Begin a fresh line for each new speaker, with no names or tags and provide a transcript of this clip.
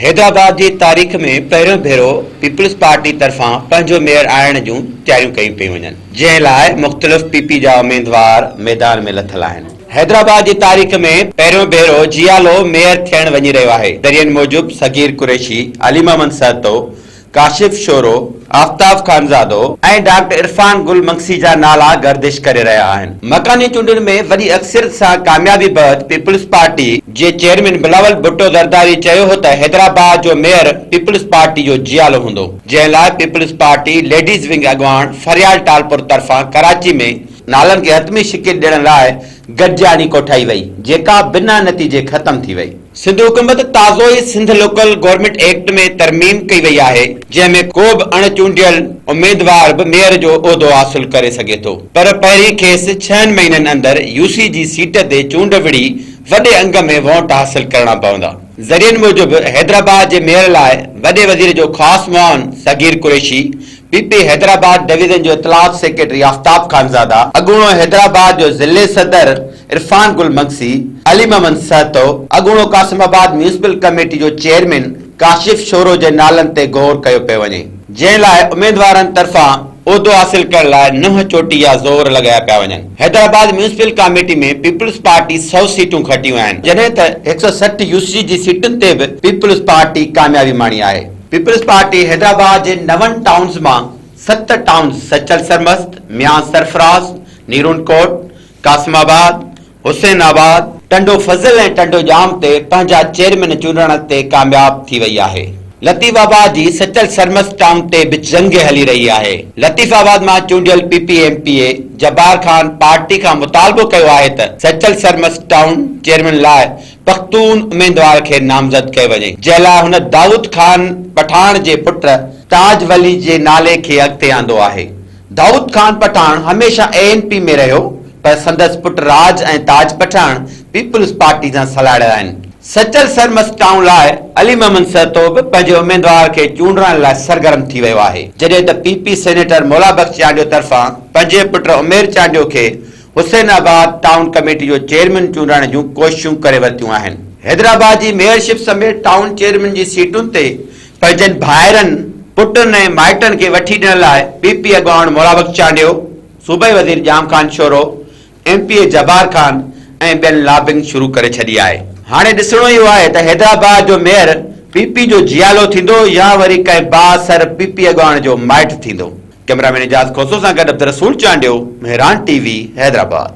हैदराबाद की तारीख़ में पहिरियों भेरो पीपल्स पार्टी तरफां पंहिंजो मेयर आणण जूं तैयारियूं कयूं पियूं वञनि, जंहिं लाइ मुख़्तलिफ़ पीपी जा उम्मीदवार मैदान में लथल आहिनि। हैदराबाद की तारीख़ में पहिरियों भेरो जियालो मेयर थियण वञी रहियो आहे। दरियनि मूजिब सगीर कुरैशी, अली मोहम्मद सहतो, काशिफ शोरो, आफ्ताब खानज़ादो ऐं डॉक्टर इरफान गुल मंगसी जा नाला गर्दिश करे रहिया आहिनि। मकानी चूंडनि में वॾी अक्सरियत सां कामयाबी बैदि पीपल्स पार्टी जे चेयरमैन बिलावल भुट्टो ज़रदारी चयो हो त हैदराबाद जो मेयर पीपल्स पार्टी जो जियालो हूंदो, जंहिं लाइ पीपल्स पार्टी लेडीज़ विंग अॻवान फरियाल टालपुर तरफ़ां कराची में नालनि खे हतमी शिकिल ॾियण लाइ गॾिजाणी कोठाई वई, जेका बिना नतीजे ख़त्म थी वई। सिंध हुकूमत ताज़ो ई सिंध लोकल गवर्नमेंट एक्ट में तरमीम कई वई आहे, जंहिंमें को बि अणचूंडियल उम्मीदवार बि मेयर जो उहिदो हासिल करे सघे थो, पर पहिरीं खेसि 6 महीननि अंदरि यूसी जी सीट ते चूंड विढ़ी वॾे अंग में वोट हासिल करणा पवंदा। ज़रियनि मूजिब हैदराबाद जे मेयर लाइ वॾे वज़ीर जो ख़ासि मुआविन सगीर कुरैशी, पीपी हैदराबाद डिवीजन जो इतलात सेक्रेटरी आफ्ताब खानज़ादा, अॻूणो हैदराबाद जो ज़िले सदर इरफान गुल मंगसी, अली मोहम्मद सहतो, अॻूणो कासिमाबाद म्यूनिसिपल कमेटी जो चेयरमैन काशिफ शोरो जे नालनि ते गौर कयो पियो वञे, जंहिं लाइ उम्मीदवारनि तरफ़ां उहिदो हासिल करण लाइ नूंहं चोटी या ज़ोर लॻाया पिया वञनि। हैदराबाद म्यूनिसिपल कमेटी में पीपल्स पार्टी 100 सीटूं खटियूं आहिनि, जॾहिं त 160 यूसी जी सीटुनि ते बि पीपल्स पार्टी कामयाबी माणी आहे। पीपल्स पार्टी हैदराबाद जे 9 टाउन्स मां 7 टाउन्स सचल सरमस्त, मियां सरफराज, नीरून कोट, कासिमाबाद, हुसैनाबाद, टंडो फज़ल ऐं टंडो जाम ते पंहिंजा चेयरमैन चूंडण ते कामयाब थी वई आहे। लतीफ़ाबाद जी सचल सरमस्त टाउन ते बि जंग हली रही आहे। लतीफ़ाबाद मां चूंडियल PP MPa Jabbar Khan party खां मुतालबो कयो आहे त सचल सरमस्त टाउन चेयरमैन लाइ पख्तून उम्मीदवार खे नामज़द कयो वञे, जंहिं लाइ हुन दाऊद खान पठान जे पुट ताज वली जे नाले खे अॻिते आंदो आहे। दाऊद खान पठान हमेशा एएनपी में रहियो, पर संदसि पुट राज ऐं ताज पठान पीपल्स पार्टी सां सलाड़िया आहिनि। सचल सरमस्त टाउन लाइ अली मोहम्मद सहतो बि पंहिंजे उम्मीदवार खे चूंडण लाइ सरगर्म थी वियो आहे, जॾहिं त पीपी सेनेटर मौला बख्श चांडियो तरफ़ां पंहिंजे पुट उमेर चांडियो खे हुसैनाबाद टाउन कमेटी जो चेयरमैन चूंडण जूं कोशिशूं करे वरितियूं आहिनि। हैदराबाद जी मेयरशिप समेत टाउन चेयरमैन जी सीटुनि ते पंहिंजनि भाइरनि, पुटनि ऐं माइटनि खे वठी ॾियण लाइ पीपी अॻवान मौला बख्श चांडियो, सूबाई वज़ीर जाम खान शोरो, एमपीए जब्बार खान ऐं ॿियनि लॉबिंग शुरू करे छॾी आहे। हाणे ॾिसणो इहो आहे त हैदराबाद जो मेयर पीपी जो जियालो थींदो या वरी कंहिं बासर पीपी अॻवान जो माइट थींदो। कैमरामैन इजाज़ खोसो सां गॾु अब्दुल रसूल चांडियो, मेहरान टीवी, हैदराबाद।